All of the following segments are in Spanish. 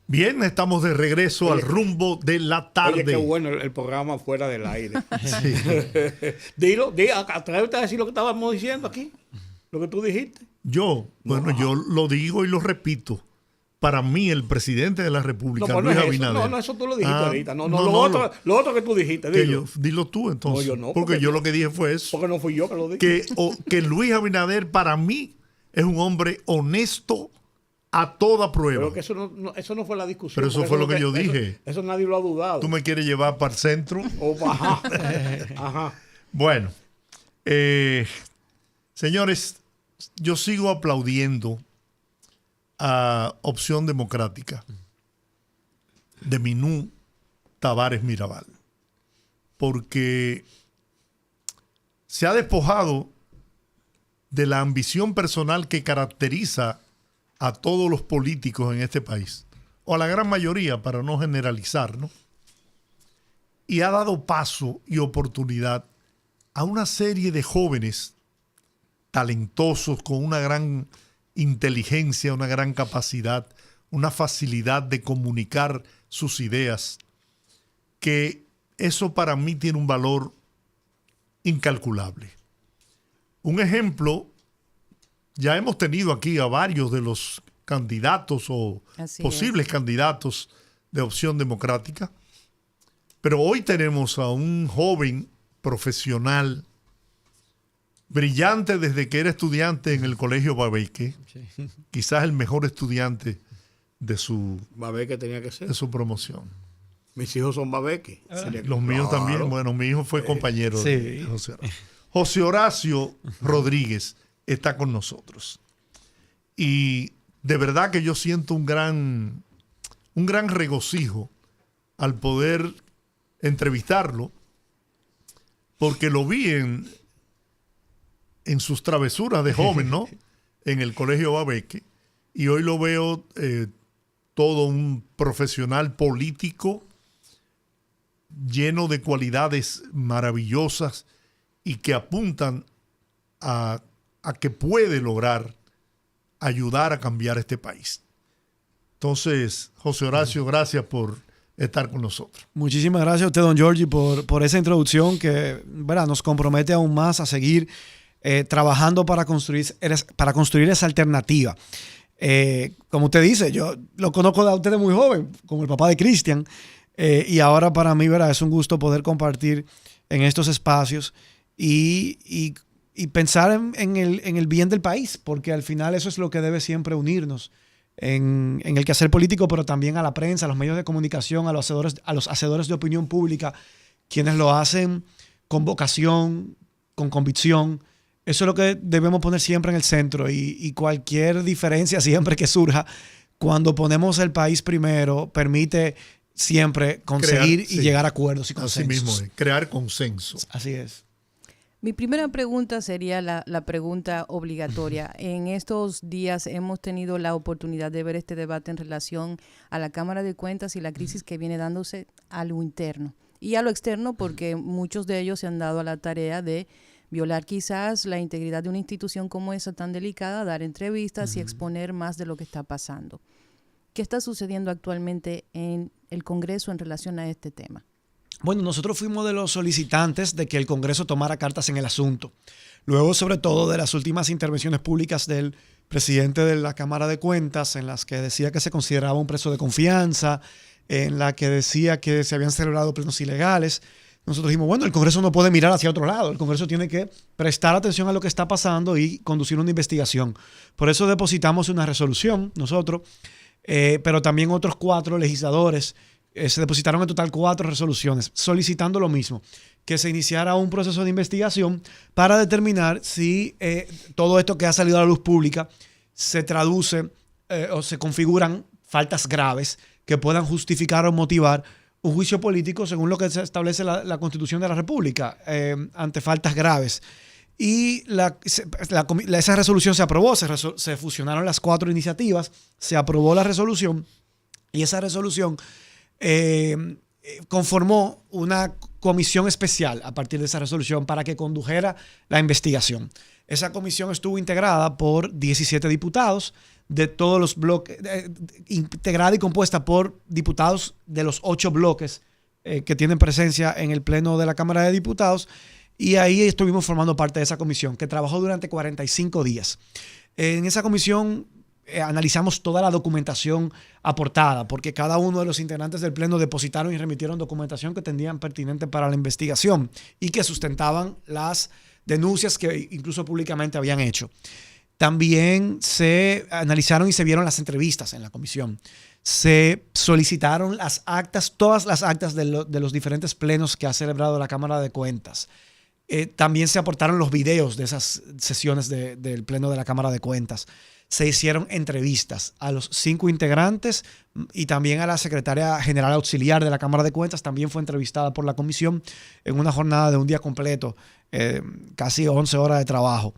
Bien, estamos de regreso al rumbo de la tarde. Oye, qué bueno el programa fuera del aire. Sí. Atrévete a decir lo que estábamos diciendo aquí, lo que tú dijiste. Yo lo digo y lo repito. Para mí, el presidente de la República, No, Luis no es Abinader. eso. No, eso tú lo dijiste ahorita. lo Lo otro que tú dijiste, dilo. Dilo tú entonces. No, yo no, porque yo lo que dije fue eso. Porque no fui yo que lo dije. Que Luis Abinader, para mí, es un hombre honesto a toda prueba. Pero que eso no fue la discusión. Pero eso fue lo que yo dije. Eso nadie lo ha dudado. ¿Tú me quieres llevar para el centro? Ajá. Ajá. Bueno, señores, yo sigo aplaudiendo a Opción Democrática de Minú Tavares Mirabal, porque se ha despojado de la ambición personal que caracteriza a todos los políticos en este país, o a la gran mayoría, para no generalizar, ¿no? Y ha dado paso y oportunidad a una serie de jóvenes talentosos con una gran inteligencia, una gran capacidad, una facilidad de comunicar sus ideas, que eso para mí tiene un valor incalculable. Un ejemplo, ya hemos tenido aquí a varios de los candidatos o posibles candidatos de Opción Democrática, pero hoy tenemos a un joven profesional brillante desde que era estudiante en el Colegio Babeque, sí. Quizás el mejor estudiante de su Babeque tenía que ser. De su promoción. Mis hijos son Babeque. Los míos también. Bueno, mi hijo fue compañero de José Horacio. José Horacio Rodríguez está con nosotros. Y de verdad que yo siento un gran regocijo al poder entrevistarlo, porque lo vi en sus travesuras de joven, ¿no? En el Colegio Babeque. Y hoy lo veo todo un profesional político lleno de cualidades maravillosas y que apuntan a que puede lograr ayudar a cambiar este país. Entonces, José Horacio, gracias por estar con nosotros. Muchísimas gracias a usted, don Giorgi, por esa introducción que, ¿verdad?, nos compromete aún más a seguir trabajando para construir esa alternativa. Como usted dice, yo lo conozco a usted de muy joven, como el papá de Cristian, y ahora para mí, ¿verdad?, es un gusto poder compartir en estos espacios y pensar en el bien del país, porque al final eso es lo que debe siempre unirnos en el quehacer político, pero también a la prensa, a los medios de comunicación, a los hacedores de opinión pública, quienes lo hacen con vocación, con convicción. Eso es lo que debemos poner siempre en el centro, y cualquier diferencia siempre que surja, cuando ponemos el país primero, permite siempre conseguir y llegar a acuerdos y consensos. Así mismo es, crear consenso. Así es. Mi primera pregunta sería la pregunta obligatoria. En estos días hemos tenido la oportunidad de ver este debate en relación a la Cámara de Cuentas y la crisis que viene dándose a lo interno y a lo externo, porque muchos de ellos se han dado a la tarea de violar quizás la integridad de una institución como esa tan delicada, dar entrevistas y exponer más de lo que está pasando. ¿Qué está sucediendo actualmente en el Congreso en relación a este tema? Bueno, nosotros fuimos de los solicitantes de que el Congreso tomara cartas en el asunto. Luego, sobre todo, de las últimas intervenciones públicas del presidente de la Cámara de Cuentas, en las que decía que se consideraba un preso de confianza, en la que decía que se habían celebrado plenos ilegales. Nosotros dijimos, bueno, el Congreso no puede mirar hacia otro lado. El Congreso tiene que prestar atención a lo que está pasando y conducir una investigación. Por eso depositamos una resolución nosotros, pero también otros 4 legisladores. Se depositaron en total 4 resoluciones solicitando lo mismo, que se iniciara un proceso de investigación para determinar si todo esto que ha salido a la luz pública se traduce o se configuran faltas graves que puedan justificar o motivar un juicio político según lo que se establece la Constitución de la República ante faltas graves. Y esa resolución se aprobó, se fusionaron las 4 iniciativas, se aprobó la resolución y esa resolución conformó una comisión especial a partir de esa resolución para que condujera la investigación. Esa comisión estuvo integrada por 17 diputados de todos los bloques, integrada y compuesta por diputados de los 8 bloques que tienen presencia en el Pleno de la Cámara de Diputados. Y ahí estuvimos formando parte de esa comisión que trabajó durante 45 días. En esa comisión analizamos toda la documentación aportada, porque cada uno de los integrantes del Pleno depositaron y remitieron documentación que entendían pertinente para la investigación y que sustentaban las denuncias que incluso públicamente habían hecho. También se analizaron y se vieron las entrevistas en la comisión. Se solicitaron las actas, todas las actas de los diferentes plenos que ha celebrado la Cámara de Cuentas. También se aportaron los videos de esas sesiones del Pleno de la Cámara de Cuentas. Se hicieron entrevistas a los 5 integrantes y también a la secretaria general auxiliar de la Cámara de Cuentas. También fue entrevistada por la comisión en una jornada de un día completo, casi 11 horas de trabajo.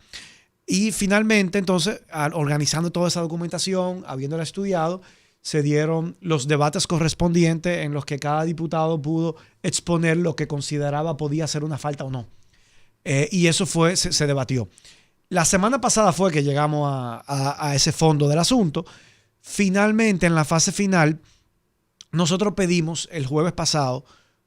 Y finalmente, entonces, organizando toda esa documentación, habiéndola estudiado, se dieron los debates correspondientes en los que cada diputado pudo exponer lo que consideraba podía ser una falta o no. Y eso se debatió. La semana pasada fue que llegamos a ese fondo del asunto. Finalmente, en la fase final, nosotros pedimos el jueves pasado,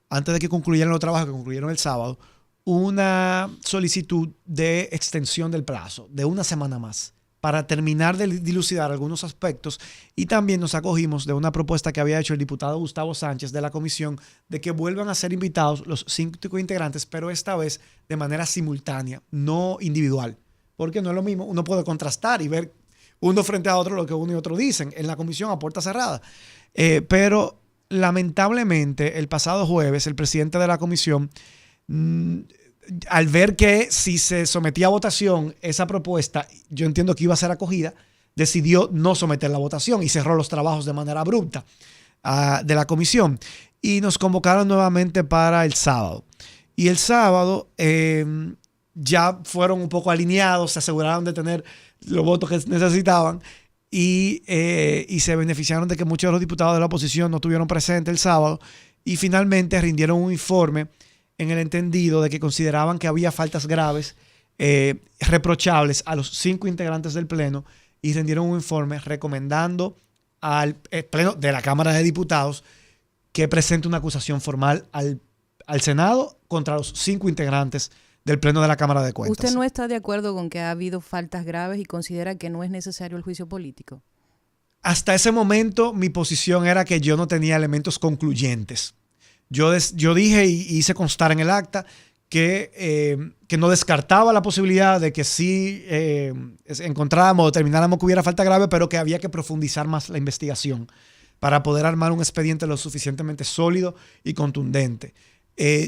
antes de que concluyeran los trabajos que concluyeron el sábado, una solicitud de extensión del plazo de una semana más para terminar de dilucidar algunos aspectos, y también nos acogimos de una propuesta que había hecho el diputado Gustavo Sánchez de la comisión de que vuelvan a ser invitados los 5 integrantes, pero esta vez de manera simultánea, no individual, porque no es lo mismo. Uno puede contrastar y ver uno frente a otro lo que uno y otro dicen en la comisión a puerta cerrada. Pero lamentablemente el pasado jueves el presidente de la comisión, al ver que si se sometía a votación esa propuesta, yo entiendo que iba a ser acogida, decidió no someter la votación y cerró los trabajos de manera abrupta de la comisión. Y nos convocaron nuevamente para el sábado. Y el sábado ya fueron un poco alineados, se aseguraron de tener los votos que necesitaban y se beneficiaron de que muchos de los diputados de la oposición no estuvieron presentes el sábado, y finalmente rindieron un informe en el entendido de que consideraban que había faltas graves, reprochables a los 5 integrantes del Pleno, y rindieron un informe recomendando al Pleno de la Cámara de Diputados que presente una acusación formal al Senado contra los 5 integrantes del Pleno de la Cámara de Cuentas. ¿Usted no está de acuerdo con que ha habido faltas graves y considera que no es necesario el juicio político? Hasta ese momento mi posición era que yo no tenía elementos concluyentes. Yo dije y hice constar en el acta que no descartaba la posibilidad de que sí encontráramos o determináramos que hubiera falta grave, pero que había que profundizar más la investigación para poder armar un expediente lo suficientemente sólido y contundente.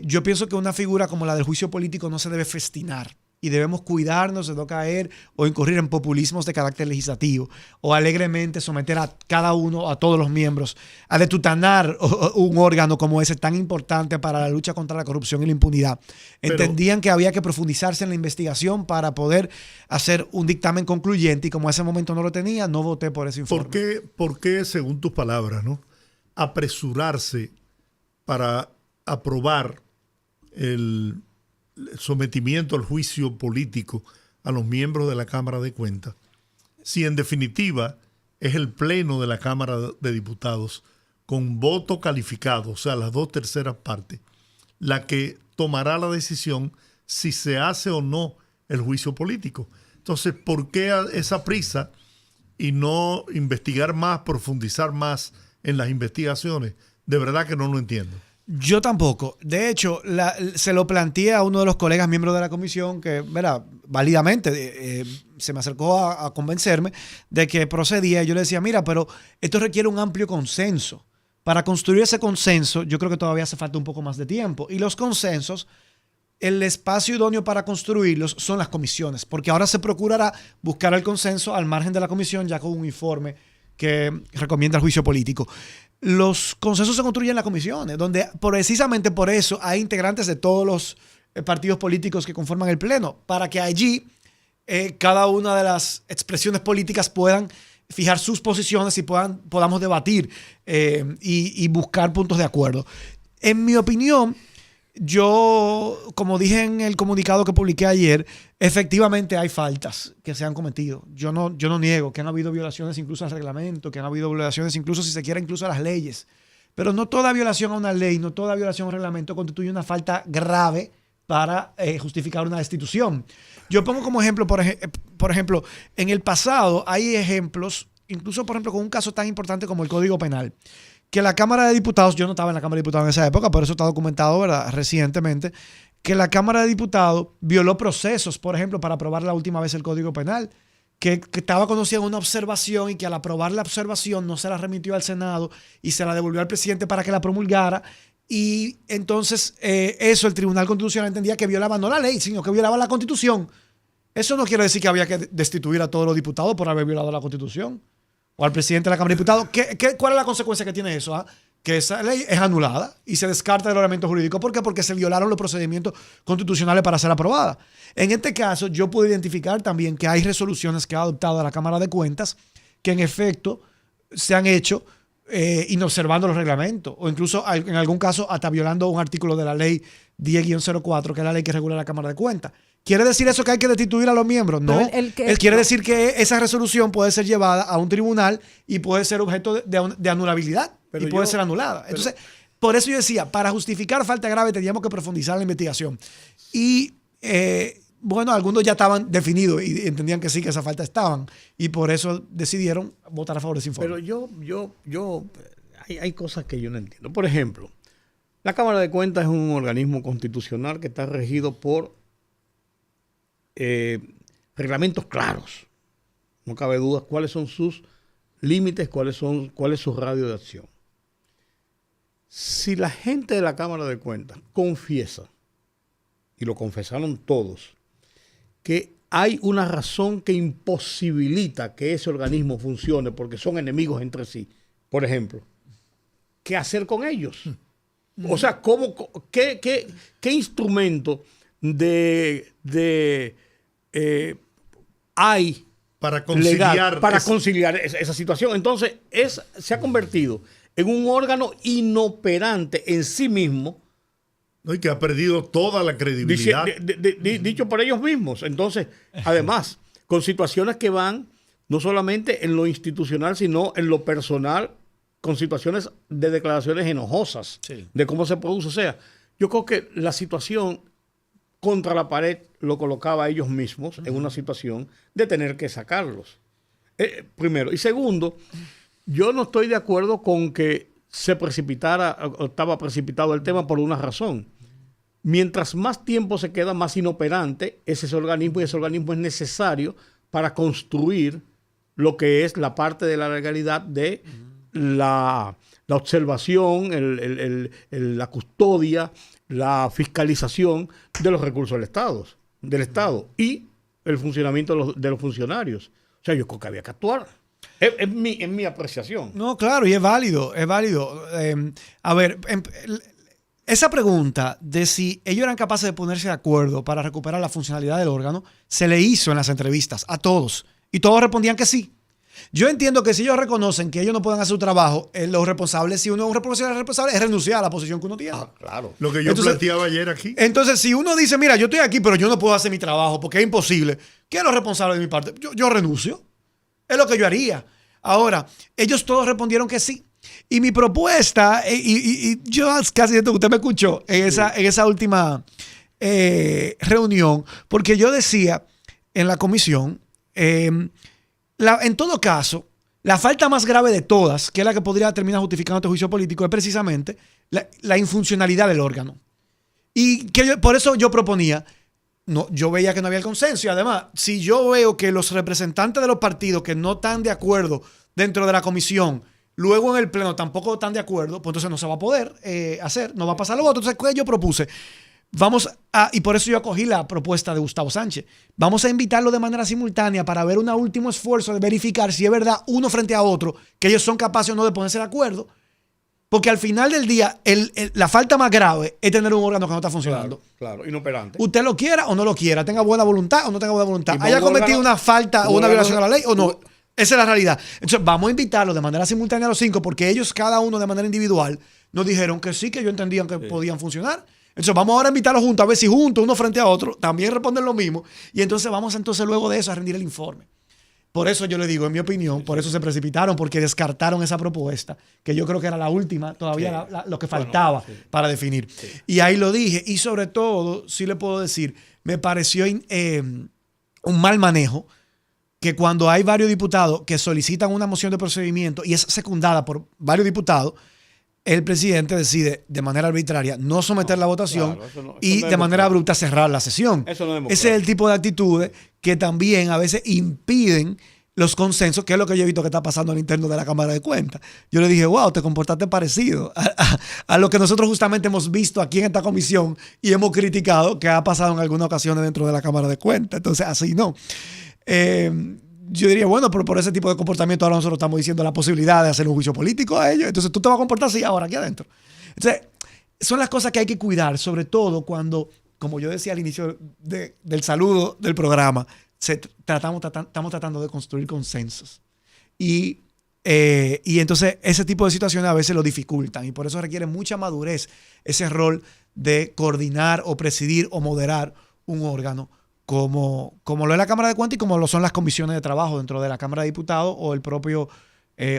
Yo pienso que una figura como la del juicio político no se debe festinar y debemos cuidarnos de no caer o incurrir en populismos de carácter legislativo o alegremente someter a cada uno, a todos los miembros, a detutanar un órgano como ese tan importante para la lucha contra la corrupción y la impunidad. Entendían que había que profundizarse en la investigación para poder hacer un dictamen concluyente, y como a ese momento no lo tenía, no voté por ese informe. ¿Por qué, según tus palabras, ¿no?, apresurarse para aprobar el sometimiento al juicio político a los miembros de la Cámara de Cuentas, si en definitiva es el Pleno de la Cámara de Diputados con voto calificado, o sea, las 2/3 partes, la que tomará la decisión si se hace o no el juicio político? Entonces, ¿por qué esa prisa y no investigar más, profundizar más en las investigaciones? De verdad que no lo entiendo. Yo tampoco. De hecho, se lo planteé a uno de los colegas miembros de la comisión que, verá, válidamente se me acercó a convencerme de que procedía. Yo le decía, mira, pero esto requiere un amplio consenso. Para construir ese consenso, yo creo que todavía hace falta un poco más de tiempo. Y los consensos, el espacio idóneo para construirlos son las comisiones, porque ahora se procurará buscar el consenso al margen de la comisión, ya con un informe que recomienda el juicio político. Los consensos se construyen en las comisiones, donde precisamente por eso hay integrantes de todos los partidos políticos que conforman el Pleno, para que allí cada una de las expresiones políticas puedan fijar sus posiciones y podamos debatir y buscar puntos de acuerdo. En mi opinión, yo, como dije en el comunicado que publiqué ayer, efectivamente hay faltas que se han cometido. Yo no niego que han habido violaciones incluso al reglamento, que han habido violaciones incluso, si se quiere, incluso a las leyes. Pero no toda violación a una ley, no toda violación a un reglamento constituye una falta grave para justificar una destitución. Yo pongo como ejemplo, por ejemplo, en el pasado hay ejemplos, incluso por ejemplo con un caso tan importante como el Código Penal, que la Cámara de Diputados, yo no estaba en la Cámara de Diputados en esa época, pero eso está documentado, ¿verdad?, recientemente, que la Cámara de Diputados violó procesos, por ejemplo, para aprobar la última vez el Código Penal, que estaba conocida una observación y que al aprobar la observación no se la remitió al Senado y se la devolvió al presidente para que la promulgara. Y entonces eso el Tribunal Constitucional entendía que violaba no la ley, sino que violaba la Constitución. Eso no quiere decir que había que destituir a todos los diputados por haber violado la Constitución o al presidente de la Cámara de Diputados. ¿Cuál es la consecuencia que tiene eso? Que esa ley es anulada y se descarta del ordenamiento jurídico. ¿Por qué? Porque se violaron los procedimientos constitucionales para ser aprobada. En este caso, yo pude identificar también que hay resoluciones que ha adoptado la Cámara de Cuentas que en efecto se han hecho inobservando los reglamentos o incluso en algún caso hasta violando un artículo de la ley 10-04, que es la ley que regula la Cámara de Cuentas. ¿Quiere decir eso que hay que destituir a los miembros? No. Él quiere decir que esa resolución puede ser llevada a un tribunal y puede ser objeto de anulabilidad y puede ser anulada. Entonces, por eso yo decía, para justificar falta grave teníamos que profundizar la investigación. Y bueno, algunos ya estaban definidos y entendían que sí, que esa falta estaban. Y por eso decidieron votar a favor de ese informe. Pero hay cosas que yo no entiendo. Por ejemplo, la Cámara de Cuentas es un organismo constitucional que está regido por reglamentos claros. No cabe duda cuáles son sus límites, cuál es su radio de acción. Si la gente de la Cámara de Cuentas confiesa, y lo confesaron todos, que hay una razón que imposibilita que ese organismo funcione porque son enemigos entre sí, por ejemplo, ¿qué hacer con ellos? O sea, ¿qué instrumento hay para conciliar, legal para conciliar esa situación? Entonces, se ha convertido en un órgano inoperante en sí mismo. ¿No? Y que ha perdido toda la credibilidad. Dicho por ellos mismos. Entonces, además, con situaciones que van no solamente en lo institucional, sino en lo personal, con situaciones de declaraciones enojosas, sí, de cómo se produce. O sea, yo creo que la situación contra la pared lo colocaba a ellos mismos en una situación de tener que sacarlos. Primero. Y segundo, yo no estoy de acuerdo con que se precipitara, o estaba precipitado el tema por una razón. Mientras más tiempo se queda, más inoperante es ese organismo, y ese organismo es necesario para construir lo que es la parte de la legalidad de la observación, la custodia, la fiscalización de los recursos del Estado y el funcionamiento de los funcionarios. O sea, yo creo que había que actuar. Es mi apreciación. No, claro, y es válido, es válido. A ver, esa pregunta de si ellos eran capaces de ponerse de acuerdo para recuperar la funcionalidad del órgano, se le hizo en las entrevistas a todos. Y todos respondían que sí. Yo entiendo que si ellos reconocen que ellos no pueden hacer su trabajo, los responsables, si uno es un responsable, es renunciar a la posición que uno tiene. Ah, claro. Lo que yo planteaba ayer aquí. Entonces, si uno dice, mira, yo estoy aquí, pero yo no puedo hacer mi trabajo porque es imposible, ¿quién es lo responsable de mi parte? Yo renuncio. Es lo que yo haría. Ahora, ellos todos respondieron que sí. Y mi propuesta, y yo casi siento que usted me escuchó en esa última reunión, porque yo decía en la comisión, en todo caso, la falta más grave de todas, que es la que podría terminar justificando este juicio político, es precisamente la infuncionalidad del órgano. Y por eso yo proponía, yo veía que no había el consenso, y además, si yo veo que los representantes de los partidos que no están de acuerdo dentro de la comisión, luego en el pleno tampoco están de acuerdo, pues entonces no se va a poder hacer, no va a pasar los votos. Entonces, ¿qué yo propuse? Y por eso yo acogí la propuesta de Gustavo Sánchez. Vamos a invitarlo de manera simultánea para ver un último esfuerzo de verificar si es verdad uno frente a otro, que ellos son capaces o no de ponerse de acuerdo. Porque al final del día, la falta más grave es tener un órgano que no está funcionando. Claro, inoperante. Usted lo quiera o no lo quiera, tenga buena voluntad o no tenga buena voluntad, haya cometido una falta o una violación a la ley o no. Esa es la realidad. Entonces, vamos a invitarlos de manera simultánea a los 5, porque ellos, cada uno de manera individual, nos dijeron que sí, que ellos entendían que podían funcionar. Entonces vamos ahora a invitarlos juntos, a ver si juntos, uno frente a otro, también responden lo mismo. Y entonces vamos entonces luego de eso a rendir el informe. Por eso yo le digo, en mi opinión, por eso se precipitaron, porque descartaron esa propuesta, que yo creo que era la última, todavía lo que faltaba para definir. Sí. Y ahí lo dije. Y sobre todo, sí le puedo decir, me pareció un mal manejo que cuando hay varios diputados que solicitan una moción de procedimiento y es secundada por varios diputados, el presidente decide de manera arbitraria no someter la votación y de manera abrupta cerrar la sesión. Ese es el tipo de actitudes que también a veces impiden los consensos, que es lo que yo he visto que está pasando al interno de la Cámara de Cuentas. Yo le dije, wow, te comportaste parecido a lo que nosotros justamente hemos visto aquí en esta comisión y hemos criticado que ha pasado en algunas ocasiones dentro de la Cámara de Cuentas. Entonces, así no. Yo diría, bueno, pero por ese tipo de comportamiento ahora nosotros estamos diciendo la posibilidad de hacer un juicio político a ellos. Entonces tú te vas a comportar así ahora aquí adentro. Entonces, son las cosas que hay que cuidar, sobre todo cuando, como yo decía al inicio del saludo del programa, estamos tratando de construir consensos. Y entonces ese tipo de situaciones a veces lo dificultan y por eso requiere mucha madurez ese rol de coordinar o presidir o moderar un órgano como lo es la Cámara de Cuentas y como lo son las comisiones de trabajo dentro de la Cámara de Diputados o el propio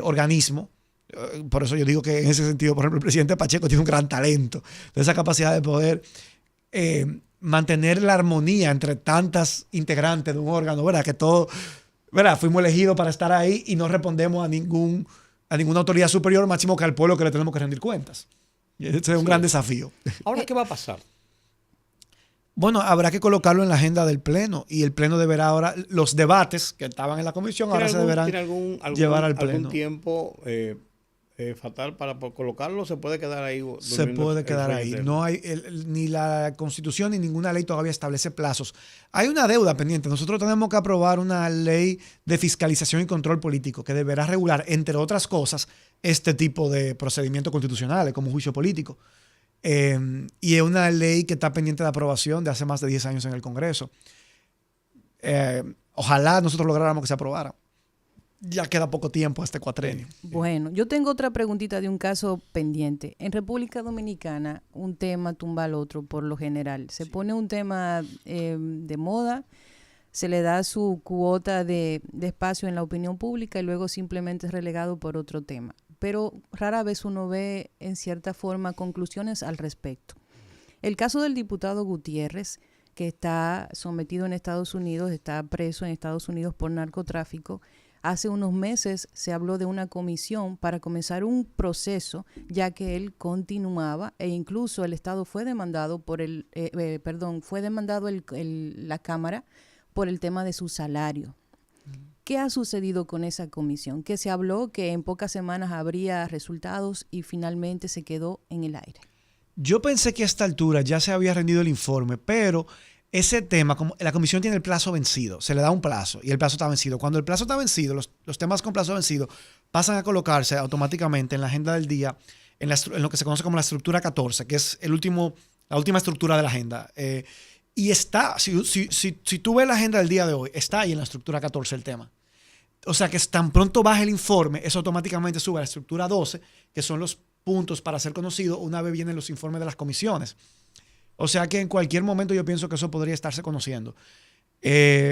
organismo. Por eso yo digo que en ese sentido, por ejemplo, el presidente Pacheco tiene un gran talento de esa capacidad de poder mantener la armonía entre tantas integrantes de un órgano, ¿verdad? Que todos, ¿verdad? Fuimos elegidos para estar ahí y no respondemos a ninguna autoridad superior, máximo que al pueblo que le tenemos que rendir cuentas. Y ese es un gran desafío. ¿Ahora qué va a pasar? Bueno, habrá que colocarlo en la agenda del Pleno y el Pleno deberá ahora, los debates que estaban en la comisión ahora se deberán llevar al Pleno. ¿Algún tiempo fatal para colocarlo? ¿Se puede quedar ahí? Se puede quedar ahí. No hay ni la Constitución ni ninguna ley todavía establece plazos. Hay una deuda pendiente. Nosotros tenemos que aprobar una ley de fiscalización y control político que deberá regular, entre otras cosas, este tipo de procedimientos constitucionales como juicio político. Y es una ley que está pendiente de aprobación de hace más de 10 años en el Congreso. Ojalá nosotros lográramos que se aprobara. Ya queda poco tiempo a este cuatrenio. Bueno, yo tengo otra preguntita de un caso pendiente. En República Dominicana, un tema tumba al otro por lo general. Se pone un tema de moda, se le da su cuota de espacio en la opinión pública y luego simplemente es relegado por otro tema. Pero rara vez uno ve en cierta forma conclusiones al respecto. El caso del diputado Gutiérrez, que está sometido en Estados Unidos, está preso en Estados Unidos por narcotráfico. Hace unos meses se habló de una comisión para comenzar un proceso, ya que él continuaba e incluso el Estado fue demandado la Cámara por el tema de su salario. ¿Qué ha sucedido con esa comisión? Que se habló que en pocas semanas habría resultados y finalmente se quedó en el aire. Yo pensé que a esta altura ya se había rendido el informe, pero ese tema, como la comisión tiene el plazo vencido, se le da un plazo y el plazo está vencido. Cuando el plazo está vencido, los temas con plazo vencido pasan a colocarse automáticamente en la agenda del día, en lo que se conoce como la estructura 14, que es la última estructura de la agenda. Y está, si tú ves la agenda del día de hoy, está ahí en la estructura 14 el tema. O sea que tan pronto baja el informe, eso automáticamente sube a la estructura 12, que son los puntos para ser conocido una vez vienen los informes de las comisiones. O sea que en cualquier momento yo pienso que eso podría estarse conociendo.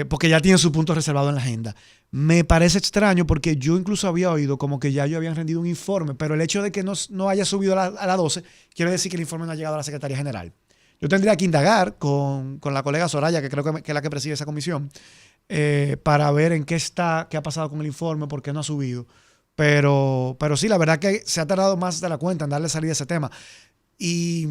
Porque ya tiene su punto reservado en la agenda. Me parece extraño porque yo incluso había oído como que ya ellos habían rendido un informe, pero el hecho de que no haya subido a la 12 quiere decir que el informe no ha llegado a la Secretaría General. Yo tendría que indagar con la colega Soraya, que creo que es la que preside esa comisión, para ver en qué ha pasado con el informe, por qué no ha subido. Pero sí, la verdad que se ha tardado más de la cuenta en darle salida a ese tema. Y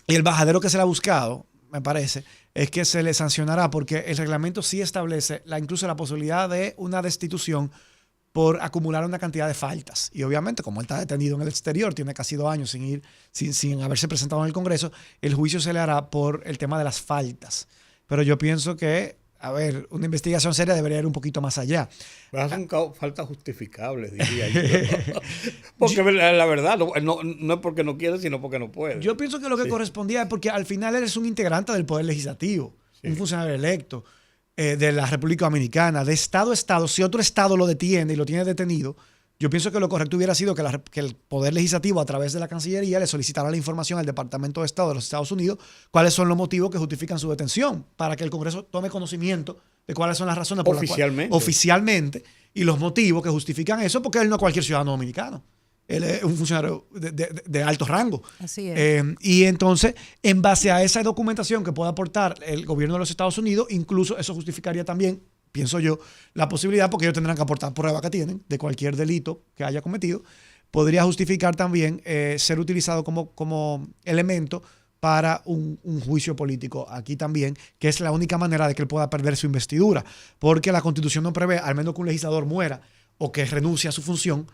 el bajadero que se le ha buscado, me parece, es que se le sancionará porque el reglamento sí establece incluso la posibilidad de una destitución por acumular una cantidad de faltas. Y obviamente, como él está detenido en el exterior, tiene casi 2 años sin haberse presentado en el Congreso, el juicio se le hará por el tema de las faltas. Pero yo pienso que, una investigación seria debería ir un poquito más allá. Pero son faltas justificables, diría yo. Porque la verdad, no es porque no quiere, sino porque no puede. Yo pienso que lo que correspondía es porque al final él es un integrante del Poder Legislativo, un funcionario electo de la República Dominicana, de estado a estado. Si otro estado lo detiene y lo tiene detenido, Yo pienso que lo correcto hubiera sido que el Poder Legislativo, a través de la Cancillería, le solicitara la información al Departamento de Estado de los Estados Unidos, cuáles son los motivos que justifican su detención, para que el Congreso tome conocimiento de cuáles son las razones por las cuales oficialmente y los motivos que justifican eso, porque él no es cualquier ciudadano dominicano. Él es un funcionario de alto rango. Así es. Y entonces, en base a esa documentación que pueda aportar el gobierno de los Estados Unidos, incluso eso justificaría también, pienso yo, la posibilidad, porque ellos tendrán que aportar pruebas que tienen de cualquier delito que haya cometido, podría justificar también ser utilizado como elemento para un juicio político aquí también, que es la única manera de que él pueda perder su investidura, porque la Constitución no prevé, al menos que un legislador muera o que renuncie a su función,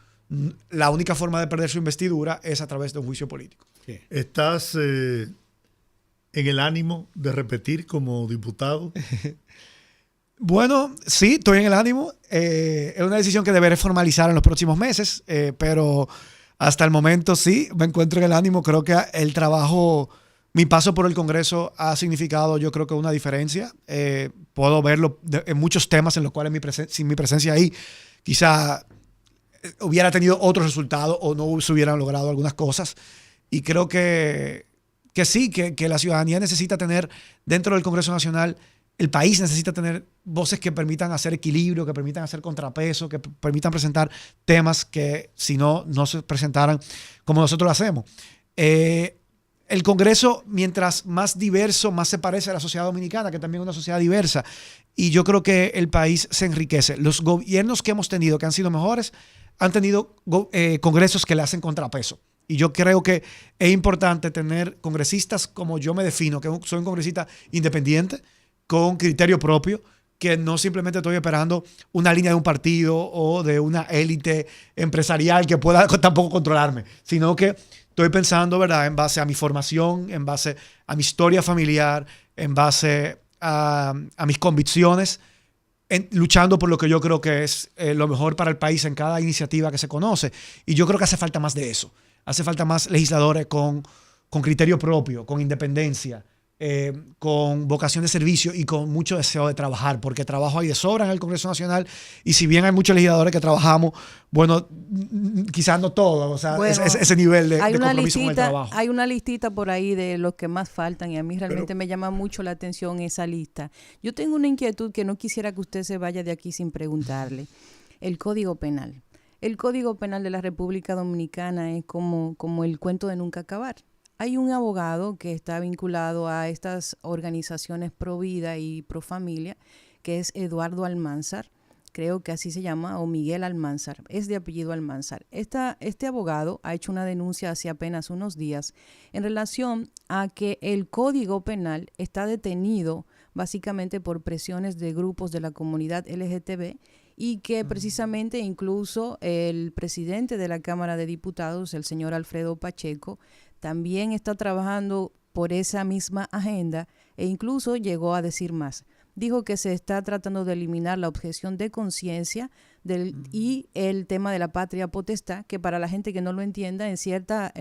la única forma de perder su investidura es a través de un juicio político. Sí. ¿Estás en el ánimo de repetir como diputado? Bueno, sí, estoy en el ánimo. Es una decisión que deberé formalizar en los próximos meses, pero hasta el momento sí, me encuentro en el ánimo. Creo que el trabajo, mi paso por el Congreso ha significado, yo creo que una diferencia. Puedo verlo en muchos temas en los cuales sin mi presencia ahí quizá hubiera tenido otros resultados o no se hubieran logrado algunas cosas. Y creo que sí, que la ciudadanía necesita tener dentro del Congreso Nacional, el país necesita tener voces que permitan hacer equilibrio, que permitan hacer contrapeso, que permitan presentar temas que si no se presentaran como nosotros lo hacemos. El Congreso, mientras más diverso, más se parece a la sociedad dominicana, que también es una sociedad diversa. Y yo creo que el país se enriquece. Los gobiernos que hemos tenido, que han sido mejores, han tenido congresos que le hacen contrapeso. Y yo creo que es importante tener congresistas como yo me defino, que soy un congresista independiente, con criterio propio, que no simplemente estoy esperando una línea de un partido o de una élite empresarial que pueda tampoco controlarme, sino que estoy pensando, ¿verdad?, en base a mi formación, en base a mi historia familiar, en base a mis convicciones, luchando por lo que yo creo que es lo mejor para el país en cada iniciativa que se conoce. Y yo creo que hace falta más de eso. Hace falta más legisladores con criterio propio, con independencia, con vocación de servicio y con mucho deseo de trabajar, porque trabajo hay de sobra en el Congreso Nacional, y si bien hay muchos legisladores que trabajamos, bueno, quizás no todos, o sea, bueno, ese nivel de compromiso con el trabajo. Hay una listita por ahí de los que más faltan, y a mí realmente me llama mucho la atención esa lista. Yo tengo una inquietud que no quisiera que usted se vaya de aquí sin preguntarle. El Código Penal. El Código Penal de la República Dominicana es como el cuento de nunca acabar. Hay un abogado que está vinculado a estas organizaciones pro vida y pro familia, que es Eduardo Almanzar, creo que así se llama, o Miguel Almanzar, es de apellido Almanzar. Este abogado ha hecho una denuncia hace apenas unos días en relación a que el Código Penal está detenido básicamente por presiones de grupos de la comunidad LGTB, y que precisamente incluso el presidente de la Cámara de Diputados, el señor Alfredo Pacheco, también está trabajando por esa misma agenda, e incluso llegó a decir más. Dijo que se está tratando de eliminar la objeción de conciencia y el tema de la patria potestad, que para la gente que no lo entienda, en cierta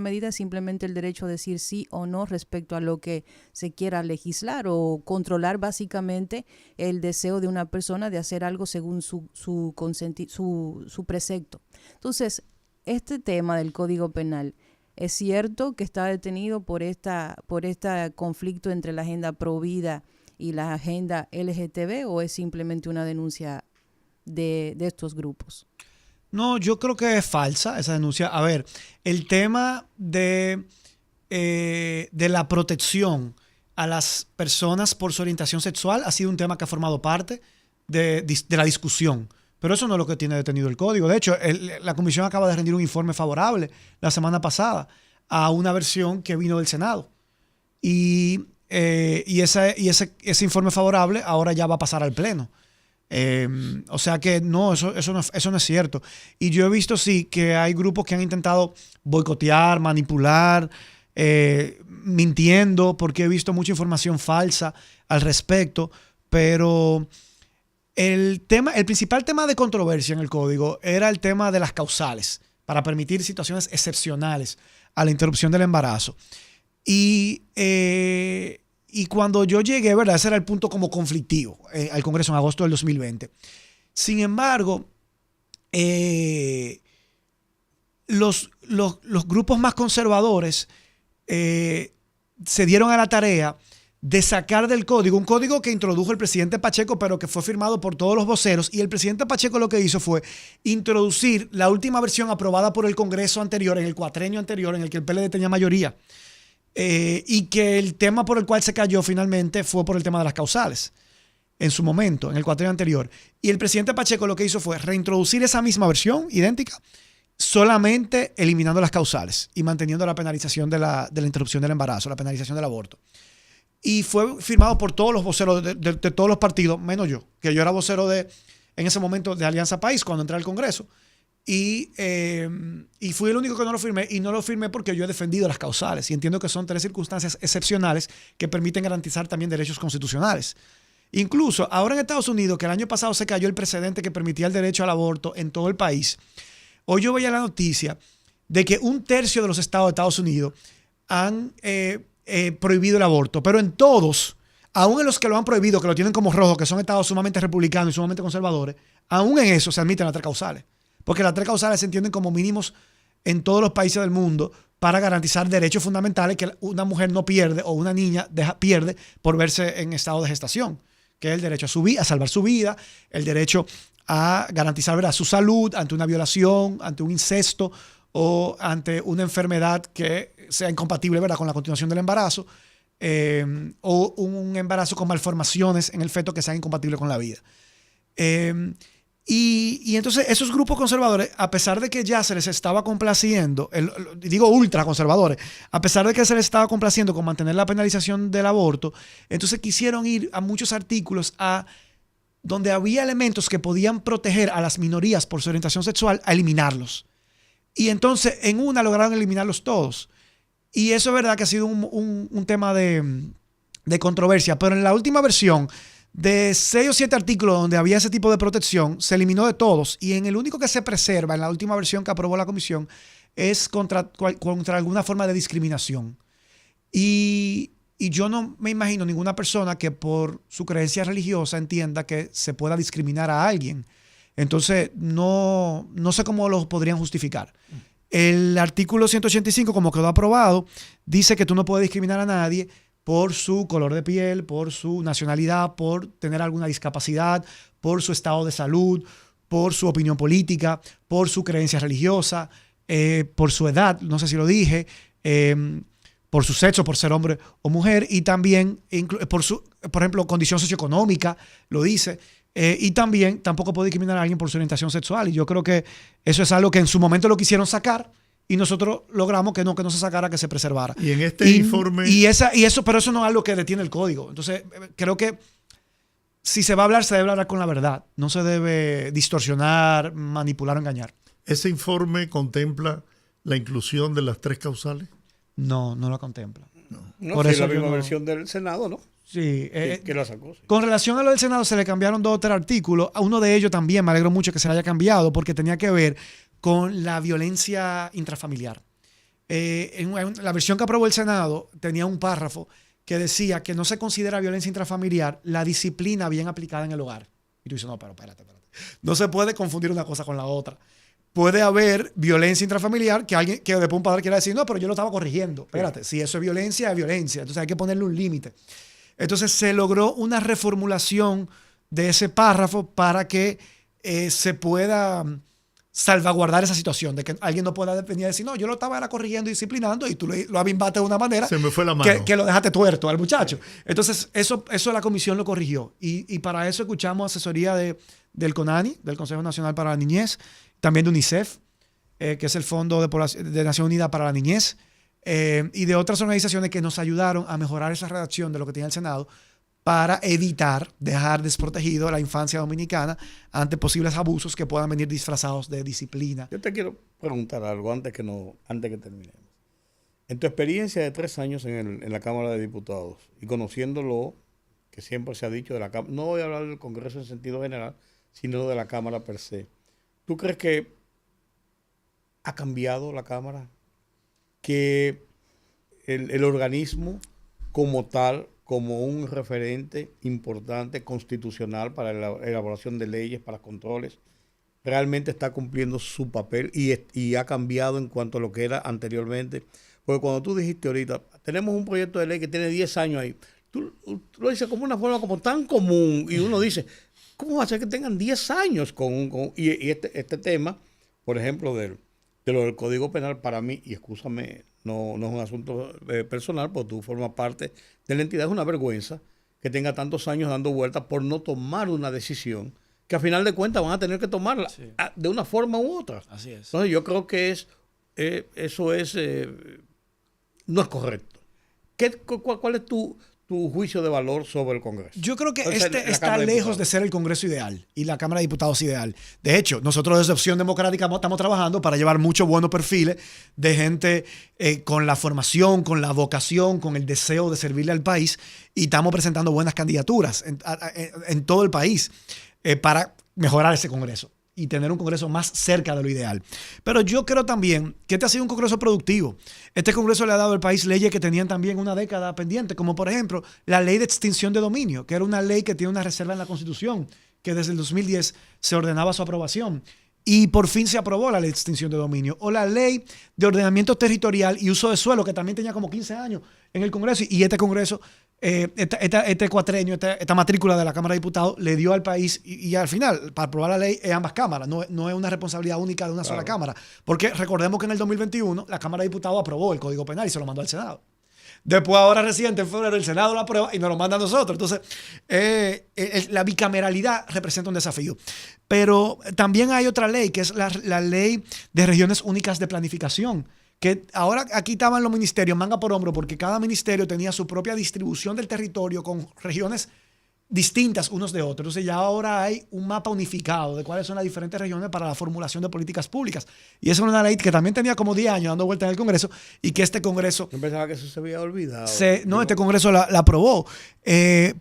medida es simplemente el derecho a decir sí o no respecto a lo que se quiera legislar o controlar básicamente el deseo de una persona de hacer algo según su precepto. Entonces, este tema del Código Penal, ¿es cierto que está detenido por este conflicto entre la agenda pro vida y la agenda LGTB, o es simplemente una denuncia de estos grupos? No, yo creo que es falsa esa denuncia. A ver, el tema de la protección a las personas por su orientación sexual ha sido un tema que ha formado parte de la discusión. Pero eso no es lo que tiene detenido el código. De hecho, la Comisión acaba de rendir un informe favorable la semana pasada a una versión que vino del Senado. Y ese informe favorable ahora ya va a pasar al Pleno. O sea que no, eso no es cierto. Y yo he visto, sí, que hay grupos que han intentado boicotear, manipular, mintiendo, porque he visto mucha información falsa al respecto. Pero el principal tema de controversia en el código era el tema de las causales para permitir situaciones excepcionales a la interrupción del embarazo. Y cuando yo llegué, ¿verdad?, ese era el punto como conflictivo al Congreso en agosto del 2020. Sin embargo, los grupos más conservadores se dieron a la tarea de sacar del código, un código que introdujo el presidente Pacheco, pero que fue firmado por todos los voceros, y el presidente Pacheco lo que hizo fue introducir la última versión aprobada por el Congreso anterior, en el cuatrenio anterior, en el que el PLD tenía mayoría, y que el tema por el cual se cayó finalmente fue por el tema de las causales, en su momento, en el cuatrenio anterior. Y el presidente Pacheco lo que hizo fue reintroducir esa misma versión, idéntica, solamente eliminando las causales y manteniendo la penalización de la interrupción del embarazo, la penalización del aborto. Y fue firmado por todos los voceros de todos los partidos, menos yo, que yo era vocero en ese momento de Alianza País cuando entré al Congreso. Y fui el único que no lo firmé, y no lo firmé porque yo he defendido las causales y entiendo que son 3 circunstancias excepcionales que permiten garantizar también derechos constitucionales. Incluso ahora en Estados Unidos, que el año pasado se cayó el precedente que permitía el derecho al aborto en todo el país, hoy yo veía la noticia de que 1/3 de los estados de Estados Unidos han prohibido el aborto, pero en todos, aún en los que lo han prohibido, que lo tienen como rojo, que son estados sumamente republicanos y sumamente conservadores, aún en eso se admiten las 3 causales. Porque las 3 causales se entienden como mínimos en todos los países del mundo para garantizar derechos fundamentales que una mujer no pierde o una niña pierde por verse en estado de gestación, que es el derecho a salvar su vida, el derecho a garantizar, ¿verdad?, su salud ante una violación, ante un incesto o ante una enfermedad que sea incompatible, ¿verdad?, con la continuación del embarazo, o un embarazo con malformaciones en el feto que sean incompatibles con la vida. Y entonces esos grupos conservadores, a pesar de que ya se les estaba complaciendo, digo ultra conservadores, a pesar de que se les estaba complaciendo con mantener la penalización del aborto, entonces quisieron ir a muchos artículos donde había elementos que podían proteger a las minorías por su orientación sexual, a eliminarlos. Y entonces en una lograron eliminarlos todos. Y eso es verdad que ha sido un tema de controversia, pero en la última versión, de 6 o 7 artículos donde había ese tipo de protección, se eliminó de todos, y en el único que se preserva en la última versión que aprobó la comisión es contra alguna forma de discriminación. Y yo no me imagino ninguna persona que por su creencia religiosa entienda que se pueda discriminar a alguien. Entonces no sé cómo lo podrían justificar. El artículo 185, como quedó aprobado, dice que tú no puedes discriminar a nadie por su color de piel, por su nacionalidad, por tener alguna discapacidad, por su estado de salud, por su opinión política, por su creencia religiosa, por su edad, no sé si lo dije, por su sexo, por ser hombre o mujer, y también por ejemplo, condición socioeconómica, lo dice, y también tampoco puede discriminar a alguien por su orientación sexual. Y yo creo que eso es algo que en su momento lo quisieron sacar, y nosotros logramos que no se sacara, que se preservara. Y en este informe... Pero eso no es algo que detiene el código. Entonces, creo que si se va a hablar, se debe hablar con la verdad. No se debe distorsionar, manipular o engañar. ¿Ese informe contempla la inclusión de las 3 causales? No lo contempla. No, por eso la misma versión del Senado, ¿no? Sí. Que la sacó. Sí. Con relación a lo del Senado, se le cambiaron 2 o 3 artículos. A uno de ellos también me alegro mucho que se le haya cambiado, porque tenía que ver con la violencia intrafamiliar. La versión que aprobó el Senado tenía un párrafo que decía que no se considera violencia intrafamiliar la disciplina bien aplicada en el hogar. Y tú dices, no, pero espérate. No se puede confundir una cosa con la otra. Puede haber violencia intrafamiliar que después un padre quiera decir, no, pero yo lo estaba corrigiendo. Espérate, si eso es violencia, es violencia. Entonces hay que ponerle un límite. Entonces se logró una reformulación de ese párrafo para que se pueda salvaguardar esa situación de que alguien no pueda venir a decir, no, yo lo estaba corrigiendo y disciplinando, y tú lo abimbaste de una manera se me fue la mano. Que lo dejaste tuerto al muchacho. Entonces eso la comisión lo corrigió, y para eso escuchamos asesoría del CONANI, del Consejo Nacional para la Niñez, también de UNICEF, que es el Fondo de Naciones Unidas para la Niñez, y de otras organizaciones que nos ayudaron a mejorar esa redacción de lo que tiene el Senado, para dejar desprotegido a la infancia dominicana ante posibles abusos que puedan venir disfrazados de disciplina. Yo te quiero preguntar algo antes que terminemos. En tu experiencia de 3 años en la Cámara de Diputados y conociendo lo que siempre se ha dicho de la Cámara, no voy a hablar del Congreso en sentido general, sino de la Cámara per se, ¿tú crees que ha cambiado la Cámara? ¿Que el organismo como tal, como un referente importante constitucional para la elaboración de leyes, para controles, realmente está cumpliendo su papel y ha cambiado en cuanto a lo que era anteriormente. Porque cuando tú dijiste ahorita, tenemos un proyecto de ley que tiene 10 años ahí, tú lo dices como una forma como tan común y uno dice, ¿cómo va a ser que tengan 10 años y este tema, por ejemplo, de lo del Código Penal, para mí, y excúsame, no es un asunto personal, porque tú formas parte de la entidad, es una vergüenza que tenga tantos años dando vueltas por no tomar una decisión que a final de cuentas van a tener que tomarla de una forma u otra. Así es. Entonces yo creo que no es correcto. ¿Cuál es tu juicio de valor sobre el Congreso? Yo creo que Entonces, está lejos de ser el Congreso ideal y la Cámara de Diputados ideal. De hecho, nosotros desde Opción Democrática estamos trabajando para llevar muchos buenos perfiles de gente con la formación, con la vocación, con el deseo de servirle al país, y estamos presentando buenas candidaturas en todo el país para mejorar ese Congreso y tener un Congreso más cerca de lo ideal. Pero yo creo también que este ha sido un Congreso productivo. Este Congreso le ha dado al país leyes que tenían también una década pendiente, como por ejemplo la ley de extinción de dominio, que era una ley que tiene una reserva en la Constitución, que desde el 2010 se ordenaba su aprobación. Y por fin se aprobó la ley de extinción de dominio. O la ley de ordenamiento territorial y uso de suelo, que también tenía como 15 años en el Congreso. Y este Congreso, este cuatrenio, esta matrícula de la Cámara de Diputados le dio al país, y al final, para aprobar la ley, es ambas cámaras. No es una responsabilidad única de una sola cámara. Porque recordemos que en el 2021 la Cámara de Diputados aprobó el Código Penal y se lo mandó al Senado. Después, ahora reciente, en febrero, el Senado lo aprueba y nos lo manda a nosotros. Entonces, la bicameralidad representa un desafío. Pero también hay otra ley, que es la ley de regiones únicas de planificación, que ahora aquí estaban los ministerios manga por hombro, porque cada ministerio tenía su propia distribución del territorio con regiones distintas unos de otros. Entonces ya ahora hay un mapa unificado de cuáles son las diferentes regiones para la formulación de políticas públicas. Y esa es una ley que también tenía como 10 años dando vueltas en el Congreso, y que este Congreso... Yo pensaba que eso se había olvidado. Este Congreso la aprobó.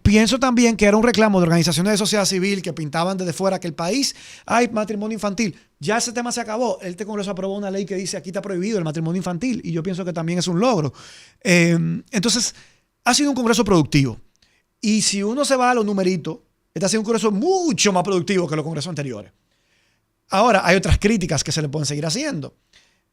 Pienso también que era un reclamo de organizaciones de sociedad civil que pintaban desde fuera que el país hay matrimonio infantil. Ya ese tema se acabó. Este Congreso aprobó una ley que dice aquí está prohibido el matrimonio infantil, y yo pienso que también es un logro. Entonces, ha sido un Congreso productivo. Y si uno se va a los numeritos, este ha sido un Congreso mucho más productivo que los Congresos anteriores. Ahora, hay otras críticas que se le pueden seguir haciendo.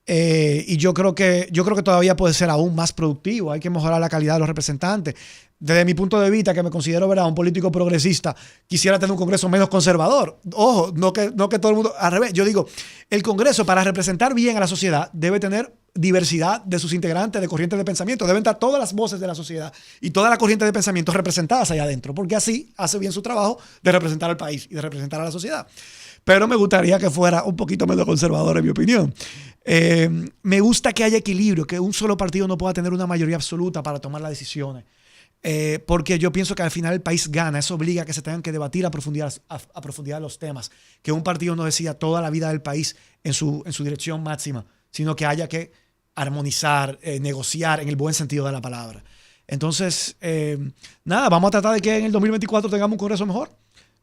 Y yo creo que todavía puede ser aún más productivo. Hay que mejorar la calidad de los representantes. Desde mi punto de vista, que me considero, ¿verdad?, un político progresista, quisiera tener un Congreso menos conservador. Ojo, no que todo el mundo... Al revés, yo digo, el Congreso, para representar bien a la sociedad, debe tener diversidad de sus integrantes, de corrientes de pensamiento. Deben estar todas las voces de la sociedad y todas las corrientes de pensamiento representadas allá adentro, porque así hace bien su trabajo de representar al país y de representar a la sociedad. Pero me gustaría que fuera un poquito menos conservador, en mi opinión. Me gusta que haya equilibrio, que un solo partido no pueda tener una mayoría absoluta para tomar las decisiones. Porque yo pienso que al final el país gana. Eso obliga a que se tengan que debatir a profundidad los temas. Que un partido no decida toda la vida del país en su dirección máxima, sino que haya que armonizar, negociar en el buen sentido de la palabra. Entonces, nada, vamos a tratar de que en el 2024 tengamos un Congreso mejor.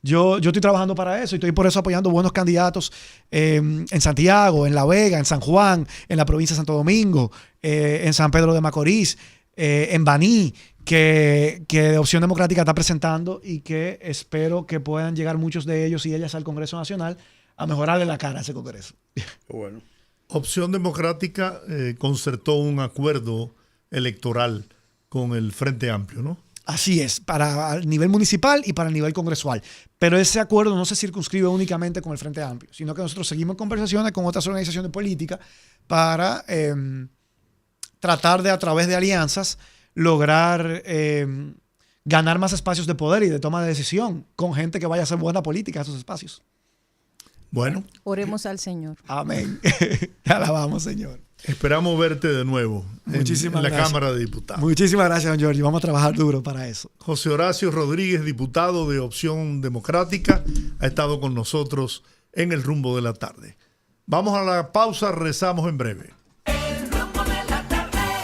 Yo estoy trabajando para eso y estoy por eso apoyando buenos candidatos en Santiago, en La Vega, en San Juan, en la provincia de Santo Domingo, en San Pedro de Macorís, en Baní, que Opción Democrática está presentando, y que espero que puedan llegar muchos de ellos y ellas al Congreso Nacional a mejorarle la cara a ese Congreso. Bueno. Opción Democrática concertó un acuerdo electoral con el Frente Amplio, ¿no? Así es, para el nivel municipal y para el nivel congresual. Pero ese acuerdo no se circunscribe únicamente con el Frente Amplio, sino que nosotros seguimos conversaciones con otras organizaciones políticas para tratar de, a través de alianzas, lograr ganar más espacios de poder y de toma de decisión con gente que vaya a hacer buena política en esos espacios. Bueno. Oremos al Señor. Amén. Te alabamos, Señor. Esperamos verte de nuevo en la Cámara de Diputados. Muchísimas gracias, don Giorgio. Vamos a trabajar duro para eso. José Horacio Rodríguez, diputado de Opción Democrática, ha estado con nosotros en El Rumbo de la Tarde. Vamos a la pausa, regresamos en breve.